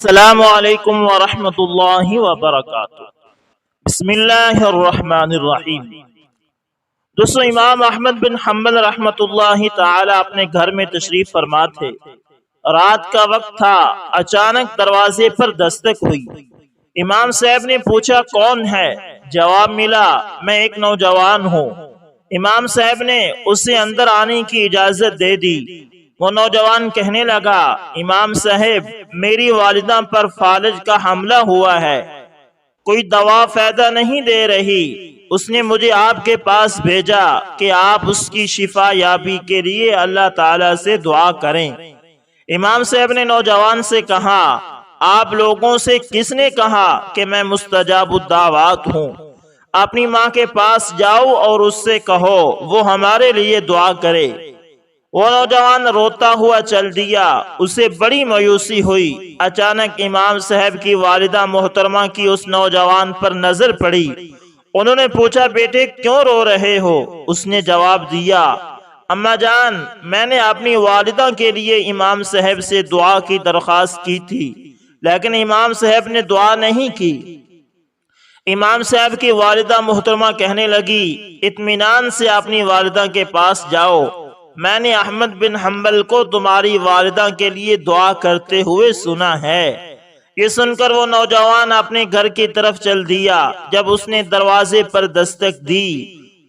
السلام علیکم ورحمۃ اللہ وبرکاتہ۔ بسم اللہ الرحمن الرحیم۔ دوستو، امام احمد بن حنبل رحمۃ اللہ تعالی اپنے گھر میں تشریف فرما تھے۔ رات کا وقت تھا، اچانک دروازے پر دستک ہوئی۔ امام صاحب نے پوچھا کون ہے؟ جواب ملا میں ایک نوجوان ہوں۔ امام صاحب نے اسے اندر آنے کی اجازت دے دی۔ وہ نوجوان کہنے لگا، امام صاحب میری والدہ پر فالج کا حملہ ہوا ہے، کوئی دوا فائدہ نہیں دے رہی، اس نے مجھے آپ کے پاس بھیجا کہ آپ اس کی شفا یابی کے لیے اللہ تعالی سے دعا کریں۔ امام صاحب نے نوجوان سے کہا، آپ لوگوں سے کس نے کہا کہ میں مستجاب الدعوات ہوں؟ اپنی ماں کے پاس جاؤ اور اس سے کہو وہ ہمارے لیے دعا کرے۔ وہ نوجوان روتا ہوا چل دیا، اسے بڑی مایوسی ہوئی۔ اچانک امام صاحب کی والدہ محترمہ کی اس نوجوان پر نظر پڑی۔ انہوں نے پوچھا، بیٹے کیوں رو رہے ہو؟ اس نے جواب دیا، اماں جان میں نے اپنی والدہ کے لیے امام صاحب سے دعا کی درخواست کی تھی، لیکن امام صاحب نے دعا نہیں کی۔ امام صاحب کی والدہ محترمہ کہنے لگی، اطمینان سے اپنی والدہ کے پاس جاؤ، میں نے احمد بن حنبل کو تمہاری والدہ کے لیے دعا کرتے ہوئے سنا ہے۔ یہ سن کر وہ نوجوان اپنے گھر کی طرف چل دیا۔ جب اس نے دروازے پر دستک دی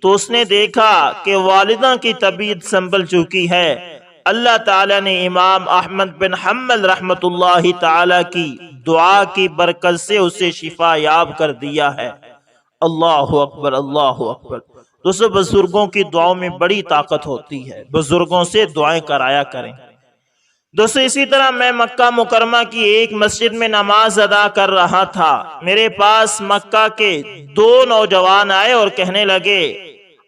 تو اس نے دیکھا کہ والدہ کی طبیعت سنبھل چکی ہے۔ اللہ تعالی نے امام احمد بن حنبل رحمۃ اللہ تعالی کی دعا کی برکت سے اسے شفا یاب کر دیا ہے۔ اللہ اکبر، اللہ اکبر۔ دوستو، بزرگوں کی دعاؤں میں بڑی طاقت ہوتی ہے، بزرگوں سے دعائیں کرایا کریں۔ دوستو، اسی طرح میں مکہ مکرمہ کی ایک مسجد میں نماز ادا کر رہا تھا۔ میرے پاس مکہ کے دو نوجوان آئے اور کہنے لگے،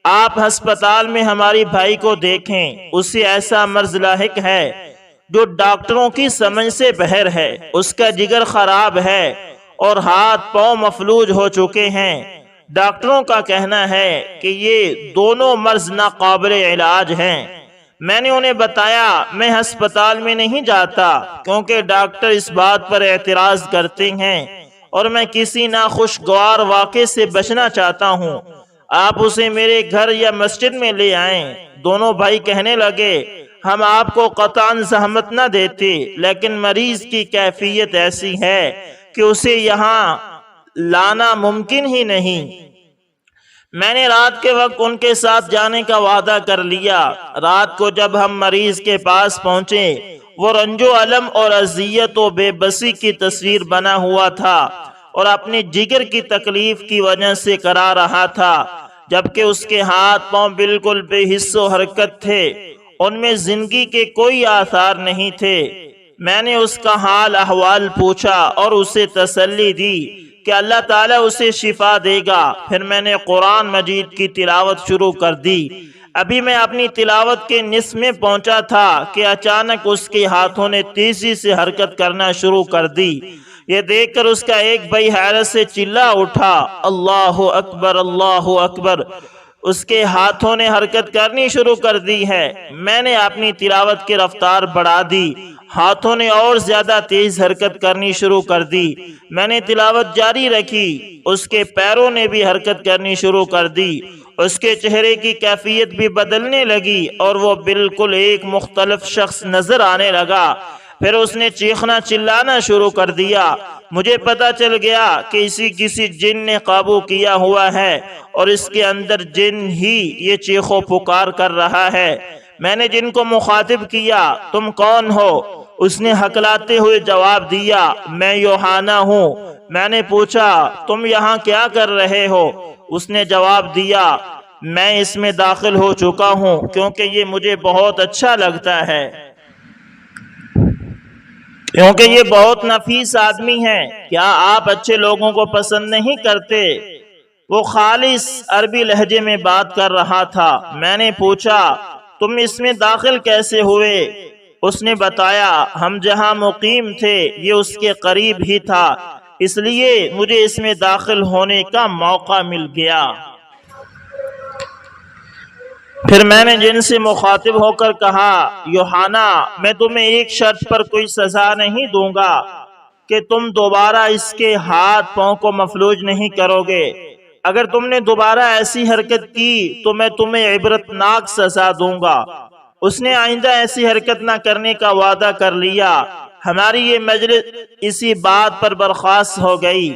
آپ ہسپتال میں ہماری بھائی کو دیکھیں، اسے ایسا مرض لاحق ہے جو ڈاکٹروں کی سمجھ سے باہر ہے، اس کا جگر خراب ہے اور ہاتھ پاؤں مفلوج ہو چکے ہیں۔ ڈاکٹروں کا کہنا ہے کہ یہ دونوں مرض ناقابل علاج ہیں۔ میں نے انہیں بتایا میں ہسپتال میں نہیں جاتا کیونکہ ڈاکٹر اس بات پر اعتراض کرتے ہیں اور میں کسی ناخوشگوار واقعے سے بچنا چاہتا ہوں، آپ اسے میرے گھر یا مسجد میں لے آئیں۔ دونوں بھائی کہنے لگے، ہم آپ کو قطعاً زحمت نہ دیتے، لیکن مریض کی کیفیت ایسی ہے کہ اسے یہاں لانا ممکن ہی نہیں۔ میں نے رات کے وقت ان کے ساتھ جانے کا وعدہ کر لیا۔ رات کو جب ہم مریض کے پاس پہنچے، وہ رنج و الم اور اذیت و بے بسی کی تصویر بنا ہوا تھا اور اپنی جگر کی تکلیف کی وجہ سے کرا رہا تھا، جبکہ اس کے ہاتھ پاؤں بالکل بے حس و حرکت تھے، ان میں زندگی کے کوئی آثار نہیں تھے۔ میں نے اس کا حال احوال پوچھا اور اسے تسلی دی کہ اللہ تعالیٰ اسے شفا دے گا۔ پھر میں نے قرآن مجید کی تلاوت شروع کر دی۔ ابھی میں اپنی تلاوت کے نصف میں پہنچا تھا کہ اچانک اس کے ہاتھوں نے تیزی سے حرکت کرنا شروع کر دی۔ یہ دیکھ کر اس کا ایک بھائی حیرت سے چلا اٹھا، اللہ اکبر، اللہ اکبر، اس کے ہاتھوں نے حرکت کرنی شروع کر دی ہے۔ میں نے اپنی تلاوت کی رفتار بڑھا دی، ہاتھوں نے اور زیادہ تیز حرکت کرنی شروع کر دی۔ میں نے تلاوت جاری رکھی، اس کے پیروں نے بھی حرکت کرنی شروع کر دی، اس کے چہرے کی کیفیت بھی بدلنے لگی اور وہ بالکل ایک مختلف شخص نظر آنے لگا۔ پھر اس نے چیخنا چلانا شروع کر دیا۔ مجھے پتا چل گیا کہ اسی کسی جن نے قابو کیا ہوا ہے اور اس کے اندر جن ہی یہ چیخ و پکار کر رہا ہے۔ میں نے جن کو مخاطب کیا، تم کون ہو؟ اس نے ہکلاتے ہوئے جواب دیا، میں یوحنا ہوں۔ میں نے پوچھا، تم یہاں کیا کر رہے ہو؟ اس نے جواب دیا، میں اس میں داخل ہو چکا ہوں کیونکہ یہ مجھے بہت اچھا لگتا ہے، کیونکہ یہ بہت نفیس آدمی ہے۔ کیا آپ اچھے لوگوں کو پسند نہیں کرتے؟ وہ خالص عربی لہجے میں بات کر رہا تھا۔ میں نے پوچھا، تم اس میں داخل کیسے ہوئے؟ اس نے بتایا، ہم جہاں مقیم تھے یہ اس کے قریب ہی تھا، اس لیے مجھے اس میں داخل ہونے کا موقع مل گیا۔ پھر میں نے جن سے مخاطب ہو کر کہا، یوحنا میں تمہیں ایک شرط پر کوئی سزا نہیں دوں گا، کہ تم دوبارہ اس کے ہاتھ پاؤں کو مفلوج نہیں کرو گے۔ اگر تم نے دوبارہ ایسی حرکت کی تو میں تمہیں عبرتناک سزا دوں گا۔ اس نے آئندہ ایسی حرکت نہ کرنے کا وعدہ کر لیا۔ ہماری یہ مجلس اسی بات پر برخاست ہو گئی۔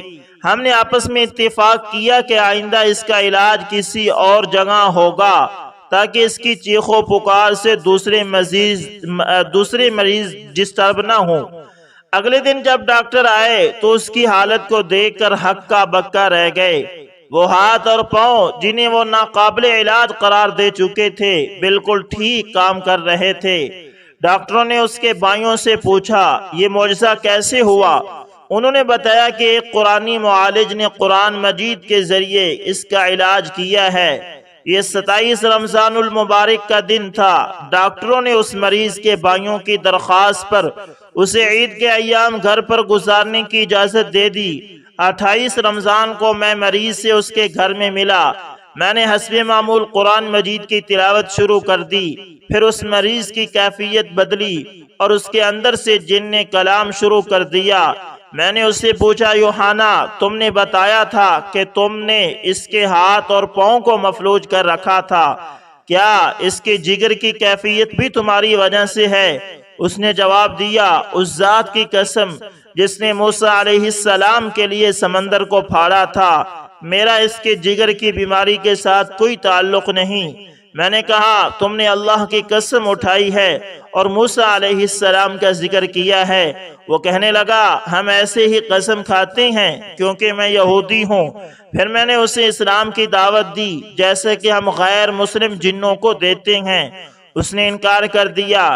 ہم نے آپس میں اتفاق کیا کہ آئندہ اس کا علاج کسی اور جگہ ہوگا تاکہ اس کی چیخ و پکار سے دوسرے مریض ڈسٹرب نہ ہوں۔ اگلے دن جب ڈاکٹر آئے تو اس کی حالت کو دیکھ کر ہکا بکا رہ گئے۔ وہ ہاتھ اور پاؤں جنہیں وہ ناقابل علاج قرار دے چکے تھے بالکل ٹھیک کام کر رہے تھے۔ ڈاکٹروں نے اس کے بھائیوں سے پوچھا یہ معجزہ کیسے ہوا؟ انہوں نے بتایا کہ ایک قرآنی معالج نے قرآن مجید کے ذریعے اس کا علاج کیا ہے۔ یہ 27 رمضان المبارک کا دن تھا۔ ڈاکٹروں نے اس مریض کے بھائیوں کی درخواست پر اسے عید کے ایام گھر پر گزارنے کی اجازت دے دی۔ 28 رمضان کو میں مریض سے اس کے گھر میں ملا۔ میں نے حسب معمول قرآن مجید کی تلاوت شروع کر دی۔ پھر اس مریض کی کیفیت بدلی اور اس کے اندر سے جن نے کلام شروع کر دیا۔ میں نے اس سے پوچھا یوحنا تم نے بتایا تھا کہ تم نے اس کے ہاتھ اور پاؤں کو مفلوج کر رکھا تھا، کیا اس کے جگر کی کیفیت بھی تمہاری وجہ سے ہے؟ اس نے جواب دیا اس ذات کی قسم جس نے موسیٰ علیہ السلام کے لیے سمندر کو پھاڑا تھا، میرا اس کے جگر کی بیماری کے ساتھ کوئی تعلق نہیں۔ میں نے کہا تم نے اللہ کی قسم اٹھائی ہے اور موسیٰ علیہ السلام کا ذکر کیا ہے۔ وہ کہنے لگا ہم ایسے ہی قسم کھاتے ہیں کیونکہ میں یہودی ہوں۔ پھر میں نے اسے اسلام کی دعوت دی جیسے کہ ہم غیر مسلم جنوں کو دیتے ہیں۔ اس نے انکار کر دیا۔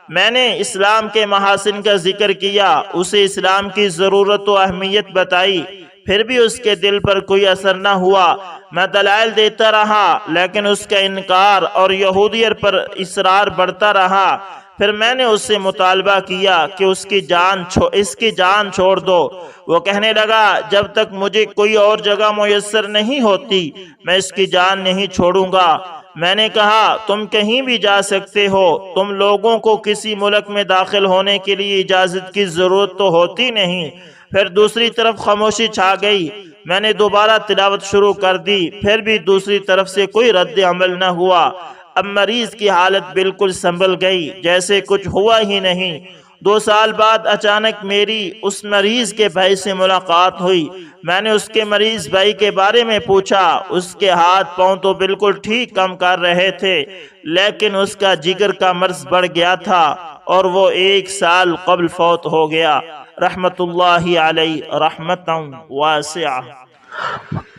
میں نے اسلام کے محاسن کا ذکر کیا، اسے اسلام کی ضرورت و اہمیت بتائی، پھر بھی اس کے دل پر کوئی اثر نہ ہوا۔ میں دلائل دیتا رہا لیکن اس کا انکار اور یہودیت پر اصرار بڑھتا رہا۔ پھر میں نے اس سے مطالبہ کیا کہ اس کی جان چھوڑ دو۔ وہ کہنے لگا جب تک مجھے کوئی اور جگہ میسر نہیں ہوتی میں اس کی جان نہیں چھوڑوں گا۔ میں نے کہا تم کہیں بھی جا سکتے ہو، تم لوگوں کو کسی ملک میں داخل ہونے کے لیے اجازت کی ضرورت تو ہوتی نہیں۔ پھر دوسری طرف خاموشی چھا گئی۔ میں نے دوبارہ تلاوت شروع کر دی، پھر بھی دوسری طرف سے کوئی رد عمل نہ ہوا۔ اب مریض کی حالت بالکل سنبھل گئی جیسے کچھ ہوا ہی نہیں۔ 2 سال بعد اچانک میری اس مریض کے بھائی سے ملاقات ہوئی۔ میں نے اس کے مریض بھائی کے بارے میں پوچھا۔ اس کے ہاتھ پاؤں تو بالکل ٹھیک کام کر رہے تھے لیکن اس کا جگر کا مرض بڑھ گیا تھا اور وہ 1 سال قبل فوت ہو گیا۔ رحمت اللہ علیہ رحمتاً واسعہ۔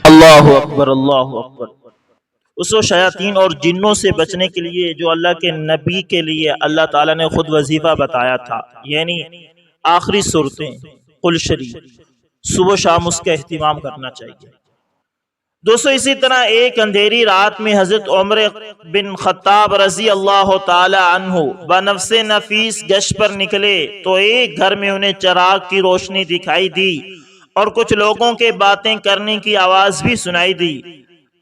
اللہ اکبر اللہ اکبر۔ اس شیاطین اور جنوں سے بچنے کے لیے جو اللہ کے نبی کے لیے اللہ تعالیٰ نے خود وظیفہ بتایا تھا، یعنی آخری صورتیں قل شریف، صبح شام اس کا اہتمام کرنا چاہیے۔ دوستو اسی طرح ایک اندھیری رات میں حضرت عمر بن خطاب رضی اللہ تعالی عنہ بنفس نفیس گشت پر نکلے تو ایک گھر میں انہیں چراغ کی روشنی دکھائی دی اور کچھ لوگوں کے باتیں کرنے کی آواز بھی سنائی دی۔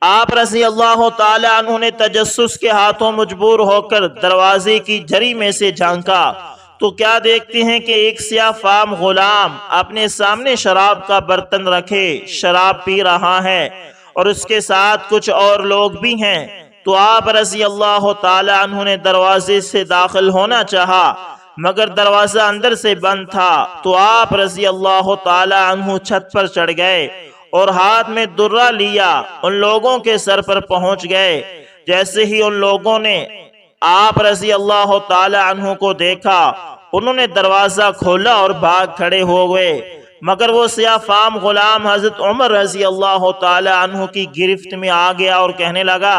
آپ رضی اللہ تعالی عنہ نے تجسس کے ہاتھوں مجبور ہو کر دروازے کی جھری میں سے جھانکا تو کیا دیکھتے ہیں کہ ایک سیاہ فام غلام اپنے سامنے شراب کا برتن رکھے شراب پی رہا ہے اور اس کے ساتھ کچھ اور لوگ بھی ہیں۔ تو آپ رضی اللہ تعالی عنہ نے دروازے سے داخل ہونا چاہا مگر دروازہ اندر سے بند تھا۔ تو آپ رضی اللہ تعالی عنہ چھت پر چڑھ گئے اور ہاتھ میں درہ لیا، ان لوگوں کے سر پر پہنچ گئے۔ جیسے ہی ان لوگوں نے آپ رضی اللہ تعالی عنہ کو دیکھا انہوں نے دروازہ کھولا اور بھاگ کھڑے ہو گئے، مگر وہ سیاہ فام غلام حضرت عمر رضی اللہ تعالی عنہ کی گرفت میں آ گیا اور کہنے لگا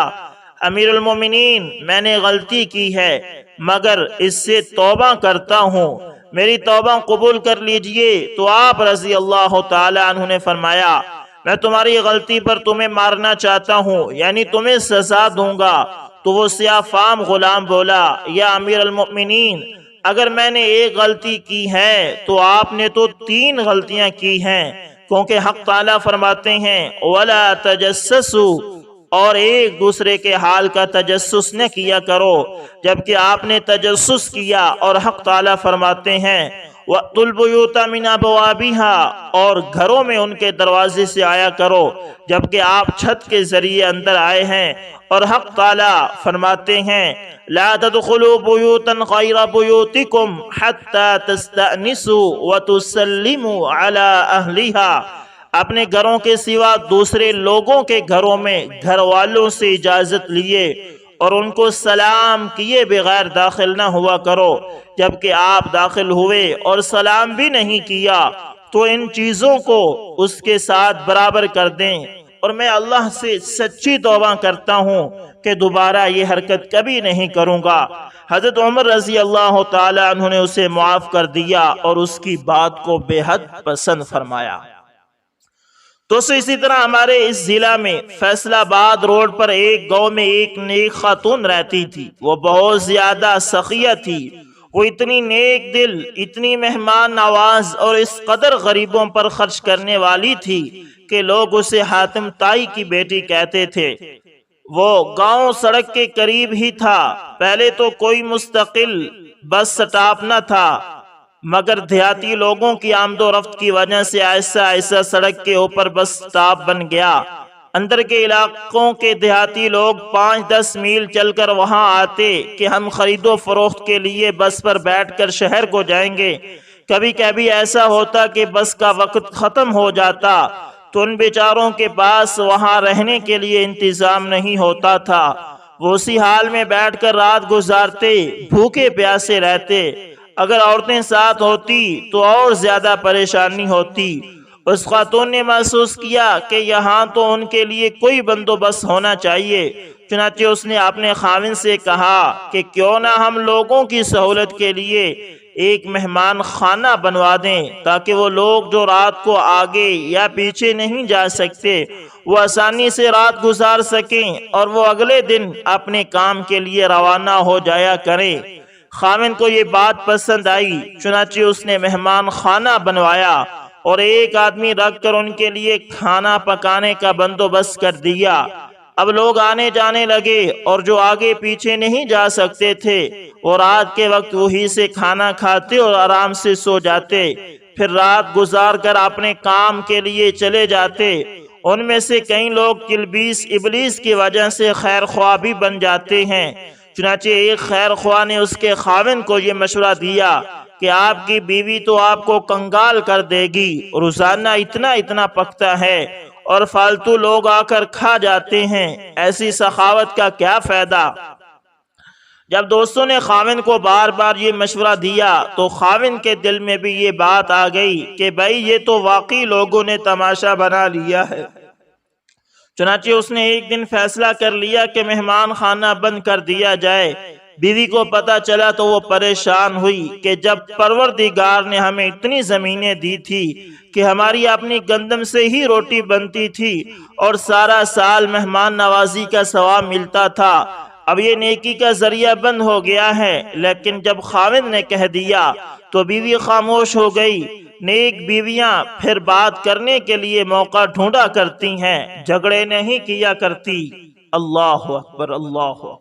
امیر المومنین میں نے غلطی کی ہے مگر اس سے توبہ کرتا ہوں، میری توبہ قبول کر لیجئے۔ تو آپ رضی اللہ تعالی عنہ نے فرمایا میں تمہاری غلطی پر تمہیں مارنا چاہتا ہوں، یعنی تمہیں سزا دوں گا۔ تو وہ سیاہ فام غلام بولا یا امیر المؤمنین اگر میں نے ایک غلطی کی ہے تو آپ نے تو 3 غلطیاں کی ہیں، کیونکہ حق تعالیٰ فرماتے ہیں وَلَا تَجَسَّسُوا، اور ایک دوسرے کے حال کا تجسس نہ کیا کرو، جبکہ آپ نے تجسس کیا اور حق تعالیٰ فرماتے ہیں وَأْتُوا الْبُيُوتَ مِنْ أَبْوَابِهَا، اور گھروں میں ان کے دروازے سے آیا کرو جبکہ آپ چھت کے ذریعے اندر آئے ہیں۔ اور حق تعالی فرماتے ہیں لا تدخلوا بيوتا غير بيوتكم حتى تستأنسوا وتسلموا على أهلها، اپنے گھروں کے سوا دوسرے لوگوں کے گھروں میں گھر والوں سے اجازت لیے اور ان کو سلام کیے بغیر داخل نہ ہوا کرو۔ جبکہ آپ داخل ہوئے اور سلام بھی نہیں کیا تو ان چیزوں کو اس کے ساتھ برابر کر دیں، اور میں اللہ سے سچی توبہ کرتا ہوں کہ دوبارہ یہ حرکت کبھی نہیں کروں گا۔ حضرت عمر رضی اللہ تعالی عنہ نے اسے معاف کر دیا اور اس کی بات کو بے حد پسند فرمایا۔ تو اسی طرح ہمارے اس ضلع میں فیصل آباد روڈ پر ایک گاؤں میں ایک نیک خاتون رہتی تھی۔ وہ بہت زیادہ سخیہ تھی، وہ اتنی نیک دل، اتنی مہمان نواز اور اس قدر غریبوں پر خرچ کرنے والی تھی کہ لوگ اسے حاتم تائی کی بیٹی کہتے تھے۔ وہ گاؤں سڑک کے قریب ہی تھا۔ پہلے تو کوئی مستقل بس سٹاپ نہ تھا، مگر دیہاتی لوگوں کی آمد و رفت کی وجہ سے ایسا سڑک کے اوپر بس سٹاپ بن گیا۔ اندر کے علاقوں کے دیہاتی لوگ 5-10 میل چل کر وہاں آتے کہ ہم خرید و فروخت کے لیے بس پر بیٹھ کر شہر کو جائیں گے۔ کبھی کبھی ایسا ہوتا کہ بس کا وقت ختم ہو جاتا تو ان بیچاروں کے پاس وہاں رہنے کے لیے انتظام نہیں ہوتا تھا۔ وہ اسی حال میں بیٹھ کر رات گزارتے، بھوکے پیاسے رہتے۔ اگر عورتیں ساتھ ہوتی تو اور زیادہ پریشانی ہوتی۔ اس خاتون نے محسوس کیا کہ یہاں تو ان کے لیے کوئی بندوبست ہونا چاہیے۔ چنانچہ اس نے اپنے خاوند سے کہا کہ کیوں نہ ہم لوگوں کی سہولت کے لیے ایک مہمان خانہ بنوا دیں، تاکہ وہ لوگ جو رات کو آگے یا پیچھے نہیں جا سکتے وہ آسانی سے رات گزار سکیں اور وہ اگلے دن اپنے کام کے لیے روانہ ہو جایا کریں۔ خاوند کو یہ بات پسند آئی، چنانچہ اس نے مہمان خانہ بنوایا اور ایک آدمی رکھ کر ان کے لیے کھانا پکانے کا بندوبست کر دیا۔ اب لوگ آنے جانے لگے اور جو آگے پیچھے نہیں جا سکتے تھے وہ رات کے وقت وہی سے کھانا کھاتے اور آرام سے سو جاتے، پھر رات گزار کر اپنے کام کے لیے چلے جاتے۔ ان میں سے کئی لوگ تلبیس ابلیس کی وجہ سے خیر خواہ بھی بن جاتے ہیں۔ چنانچہ ایک خیر خواہ نے اس کے خاوند کو یہ مشورہ دیا کہ آپ کی بیوی تو آپ کو کنگال کر دے گی، روزانہ اتنا پکتا ہے اور فالتو لوگ آ کر کھا جاتے ہیں، ایسی سخاوت کا کیا فائدہ؟ جب دوستوں نے خاوند کو بار بار یہ مشورہ دیا تو خاوند کے دل میں بھی یہ بات آ گئی کہ بھائی یہ تو واقعی لوگوں نے تماشا بنا لیا ہے۔ چنانچہ اس نے ایک دن فیصلہ کر لیا کہ مہمان خانہ بند کر دیا جائے۔ بیوی کو پتہ چلا تو وہ پریشان ہوئی کہ جب پروردگار نے ہمیں اتنی زمینیں دی تھی کہ ہماری اپنی گندم سے ہی روٹی بنتی تھی اور سارا سال مہمان نوازی کا ثواب ملتا تھا، اب یہ نیکی کا ذریعہ بند ہو گیا ہے۔ لیکن جب خاوند نے کہہ دیا تو بیوی خاموش ہو گئی۔ نیک بیویاں پھر بات کرنے کے لیے موقع ڈھونڈا کرتی ہیں، جھگڑے نہیں کیا کرتی۔ اللہ اکبر، اللہ اکبر۔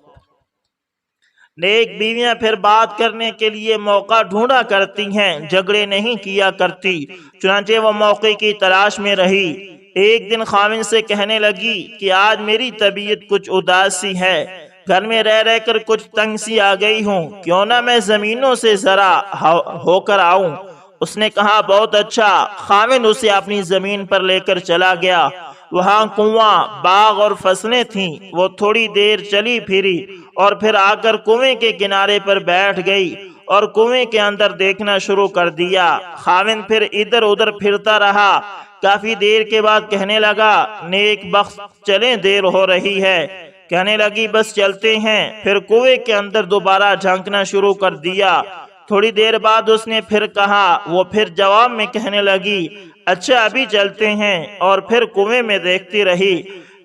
نیک بیویاں پھر بات کرنے کے لیے موقع ڈھونڈا کرتی ہیں، جھگڑے نہیں کیا کرتی۔ چنانچہ وہ موقع کی تلاش میں رہی۔ ایک دن خاوند سے کہنے لگی کہ آج میری طبیعت کچھ اداس سی ہے، گھر میں رہ کر کچھ تنگ سی آ گئی ہوں، کیوں نہ میں زمینوں سے ذرا ہو کر آؤں؟ اس نے کہا بہت اچھا۔ خاوند اسے اپنی زمین پر لے کر چلا گیا۔ وہاں کنواں، باغ اور فصلیں تھیں۔ وہ تھوڑی دیر چلی پھری اور پھر آ کر کنویں کے کنارے پر بیٹھ گئی اور کنویں کے اندر دیکھنا شروع کر دیا۔ خاوند پھر ادھر ادھر پھرتا رہا۔ کافی دیر کے بعد کہنے لگا نیک بخت چلیں، دیر ہو رہی ہے۔ کہنے لگی بس چلتے ہیں۔ پھر کنویں کے اندر دوبارہ جھانکنا شروع کر دیا۔ تھوڑی دیر بعد اس نے پھر کہا، وہ پھر جواب میں کہنے لگی اچھا ابھی چلتے ہیں، اور پھر کنویں میں دیکھتی رہی۔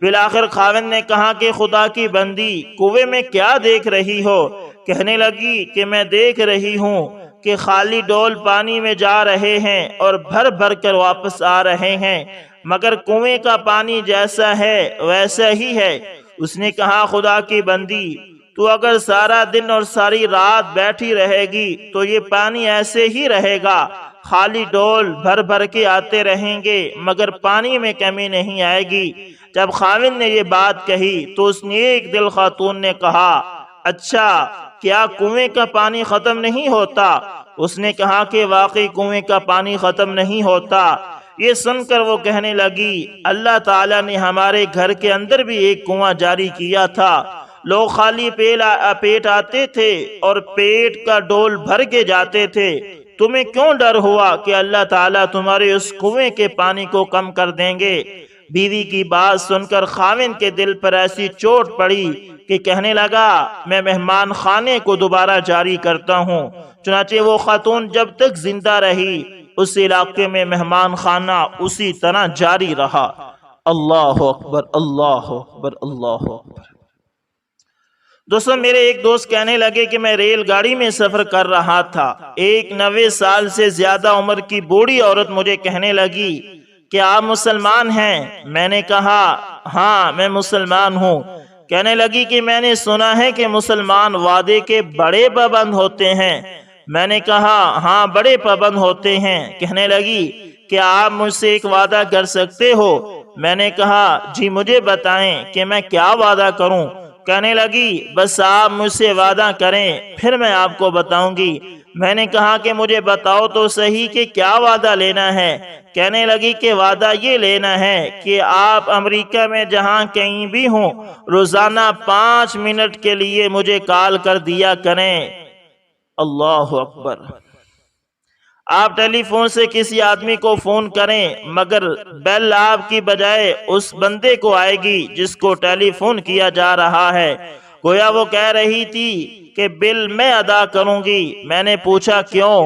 بالآخر خاوند نے کہا کہ خدا کی بندی، کنویں میں کیا دیکھ رہی ہو؟ کہنے لگی کہ میں دیکھ رہی ہوں کہ خالی ڈول پانی میں جا رہے ہیں اور بھر بھر کر واپس آ رہے ہیں، مگر کنویں کا پانی جیسا ہے ویسا ہی ہے۔ اس نے کہا خدا کی بندی، تو اگر سارا دن اور ساری رات بیٹھی رہے گی تو یہ پانی ایسے ہی رہے گا، خالی ڈول بھر بھر کے آتے رہیں گے مگر پانی میں کمی نہیں آئے گی۔ جب خاوند نے یہ بات کہی تو اس نیک دل خاتون نے کہا، اچھا کیا کنویں کا پانی ختم نہیں ہوتا؟ اس نے کہا کہ واقعی کنویں کا پانی ختم نہیں ہوتا۔ یہ سن کر وہ کہنے لگی، اللہ تعالیٰ نے ہمارے گھر کے اندر بھی ایک کنواں جاری کیا تھا، لوگ خالی پیٹ آتے تھے اور پیٹ کا ڈول بھر کے جاتے تھے، تمہیں کیوں ڈر ہوا کہ اللہ تعالیٰ تمہارے اس کنویں کے پانی کو کم کر دیں گے؟ بیوی کی بات سن کر خاوند کے دل پر ایسی چوٹ پڑی کہ کہنے لگا، میں مہمان خانے کو دوبارہ جاری کرتا ہوں۔ چنانچہ وہ خاتون جب تک زندہ رہی اس علاقے میں مہمان خانہ اسی طرح جاری رہا۔ اللہ اکبر، اللہ اکبر، اللہ اکبر۔ دوستو، میرے ایک دوست کہنے لگے کہ میں ریل گاڑی میں سفر کر رہا تھا، ایک 90 سال سے زیادہ عمر کی بوڑھی عورت مجھے کہنے لگی کہ آپ مسلمان ہیں؟ میں نے کہا ہاں میں مسلمان ہوں۔ کہنے لگی کہ میں نے سنا ہے کہ مسلمان وعدے کے بڑے پابند ہوتے ہیں۔ میں نے کہا ہاں بڑے پابند ہوتے ہیں۔ کہنے لگی کیا آپ مجھ سے ایک وعدہ کر سکتے ہو؟ میں نے کہا جی مجھے بتائیں کہ میں کیا وعدہ کروں۔ کہنے لگی بس آپ مجھ سے وعدہ کریں پھر میں آپ کو بتاؤں گی۔ میں نے کہا کہ مجھے بتاؤ تو صحیح کہ کیا وعدہ لینا ہے۔ کہنے لگی کہ وعدہ یہ لینا ہے کہ آپ امریکہ میں جہاں کہیں بھی ہوں روزانہ 5 منٹ کے لیے مجھے کال کر دیا کریں۔ اللہ اکبر۔ آپ ٹیلی فون سے کسی آدمی کو فون کریں مگر بیل آپ کی بجائے اس بندے کو آئے گی جس کو ٹیلی فون کیا جا رہا ہے۔ گویا وہ کہہ رہی تھی کہ بل میں ادا کروں گی۔ میں نے پوچھا کیوں؟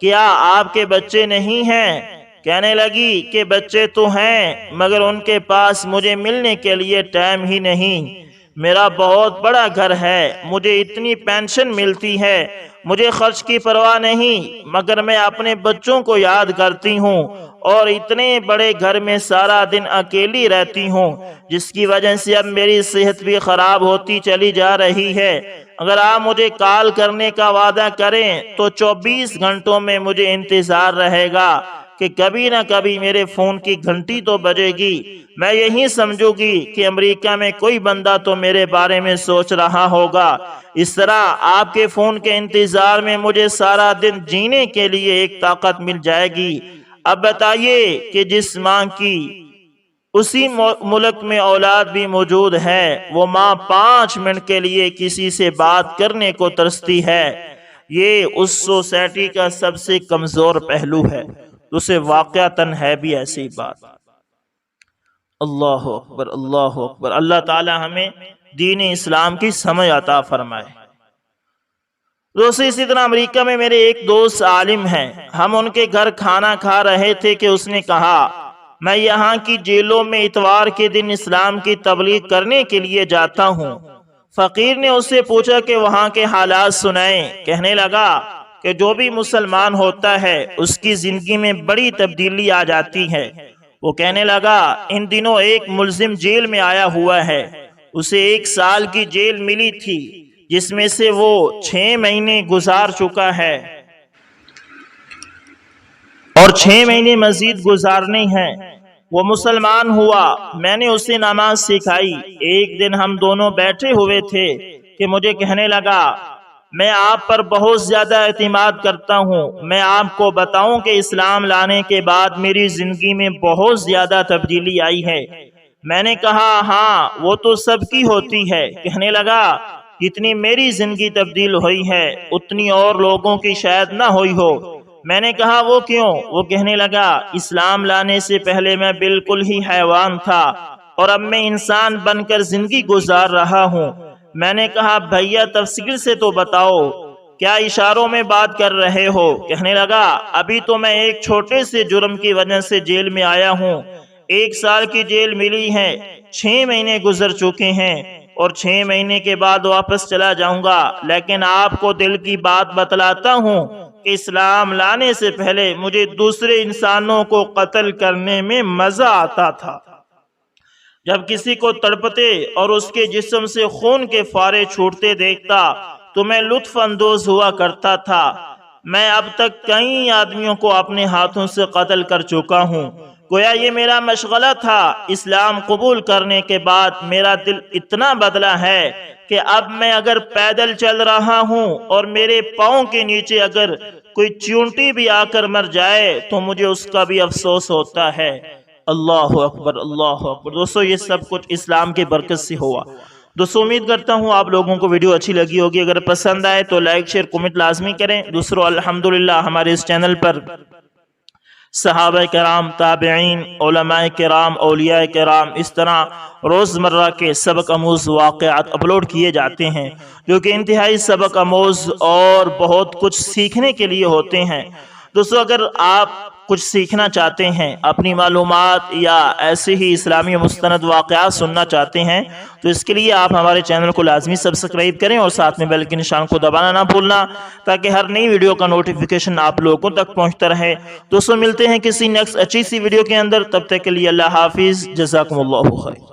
کیا آپ کے بچے نہیں ہیں؟ کہنے لگی کہ بچے تو ہیں مگر ان کے پاس مجھے ملنے کے لیے ٹائم ہی نہیں۔ میرا بہت بڑا گھر ہے، مجھے اتنی پینشن ملتی ہے، مجھے خرچ کی پرواہ نہیں مگر میں اپنے بچوں کو یاد کرتی ہوں اور اتنے بڑے گھر میں سارا دن اکیلی رہتی ہوں جس کی وجہ سے اب میری صحت بھی خراب ہوتی چلی جا رہی ہے۔ اگر آپ مجھے کال کرنے کا وعدہ کریں تو 24 گھنٹوں میں مجھے انتظار رہے گا کہ کبھی نہ کبھی میرے فون کی گھنٹی تو بجے گی، میں یہی سمجھوں گی کہ امریکہ میں کوئی بندہ تو میرے بارے میں سوچ رہا ہوگا۔ اس طرح آپ کے فون کے انتظار میں مجھے سارا دن جینے کے لیے ایک طاقت مل جائے گی۔ اب بتائیے کہ جس ماں کی اسی ملک میں اولاد بھی موجود ہے وہ ماں 5 منٹ کے لیے کسی سے بات کرنے کو ترستی ہے۔ یہ اس سوسائٹی کا سب سے کمزور پہلو ہے، اسے واقعتاً ہے بھی ایسی بات۔ اللہ اکبر، اللہ اکبر۔ اللہ تعالی ہمیں دین اسلام کی سمجھ عطا فرمائے۔ دوستو، اسی طرح امریکہ میں میرے ایک دوست عالم ہیں، ہم ان کے گھر کھانا کھا رہے تھے کہ اس نے کہا میں یہاں کی جیلوں میں اتوار کے دن اسلام کی تبلیغ کرنے کے لیے جاتا ہوں۔ فقیر نے اس سے پوچھا کہ وہاں کے حالات سنائیں۔ کہنے لگا کہ جو بھی مسلمان ہوتا ہے اس کی زندگی میں بڑی تبدیلی آ جاتی ہے۔ وہ کہنے لگا ان دنوں ایک ملزم جیل میں آیا ہوا ہے، اسے 1 سال کی جیل ملی تھی جس میں سے وہ 6 مہینے گزار چکا ہے اور 6 مہینے مزید گزارنے ہیں۔ وہ مسلمان ہوا، میں نے اسے نماز سکھائی۔ ایک دن ہم دونوں بیٹھے ہوئے تھے کہ مجھے کہنے لگا میں آپ پر بہت زیادہ اعتماد کرتا ہوں، میں آپ کو بتاؤں کہ اسلام لانے کے بعد میری زندگی میں بہت زیادہ تبدیلی آئی ہے۔ میں نے کہا ہاں وہ تو سب کی ہوتی ہے۔ کہنے لگا جتنی میری زندگی تبدیل ہوئی ہے اتنی اور لوگوں کی شاید نہ ہوئی ہو۔ میں نے کہا وہ کیوں؟ وہ کہنے لگا اسلام لانے سے پہلے میں بالکل ہی حیوان تھا اور اب میں انسان بن کر زندگی گزار رہا ہوں۔ میں نے کہا بھیا تفصیل سے تو بتاؤ، کیا اشاروں میں بات کر رہے ہو؟ کہنے لگا ابھی تو میں ایک چھوٹے سے جرم کی وجہ سے جیل میں آیا ہوں، 1 سال کی جیل ملی ہے، 6 مہینے گزر چکے ہیں اور 6 مہینے کے بعد واپس چلا جاؤں گا، لیکن آپ کو دل کی بات بتلاتا ہوں کہ اسلام لانے سے پہلے مجھے دوسرے انسانوں کو قتل کرنے میں مزہ آتا تھا۔ جب کسی کو تڑپتے اور اس کے جسم سے خون کے فارے چھوٹتے دیکھتا تو میں لطف اندوز ہوا کرتا تھا۔ میں اب تک کئی آدمیوں کو اپنے ہاتھوں سے قتل کر چکا ہوں۔ گویا یہ میرا مشغلہ تھا۔ اسلام قبول کرنے کے بعد میرا دل اتنا بدلا ہے کہ اب میں اگر پیدل چل رہا ہوں اور میرے پاؤں کے نیچے اگر کوئی چیونٹی بھی آ کر مر جائے تو مجھے اس کا بھی افسوس ہوتا ہے۔ اللہ اکبر، اللہ اکبر۔ دوستو یہ سب کچھ اسلام کی برکت سے ہوا۔ دوستو امید کرتا ہوں آپ لوگوں کو ویڈیو اچھی لگی ہوگی۔ اگر پسند آئے تو لائک شیئر کمنٹ لازمی کریں۔ دوسروں الحمدللہ ہمارے اس چینل پر صحابہ کرام، تابعین، علماء کرام، اولیاء کرام، اس طرح روزمرہ کے سبق آموز واقعات اپلوڈ کیے جاتے ہیں جو کہ انتہائی سبق آموز اور بہت کچھ سیکھنے کے لیے ہوتے ہیں۔ دوستو اگر آپ کچھ سیکھنا چاہتے ہیں، اپنی معلومات یا ایسے ہی اسلامی مستند واقعات سننا چاہتے ہیں تو اس کے لیے آپ ہمارے چینل کو لازمی سبسکرائب کریں اور ساتھ میں بیل کے نشان کو دبانا نہ بھولنا تاکہ ہر نئی ویڈیو کا نوٹیفیکیشن آپ لوگوں تک پہنچتا رہے۔ دوستو ملتے ہیں کسی نیکسٹ اچھی سی ویڈیو کے اندر، تب تک کے لیے اللہ حافظ، جزاکم اللہ خیر۔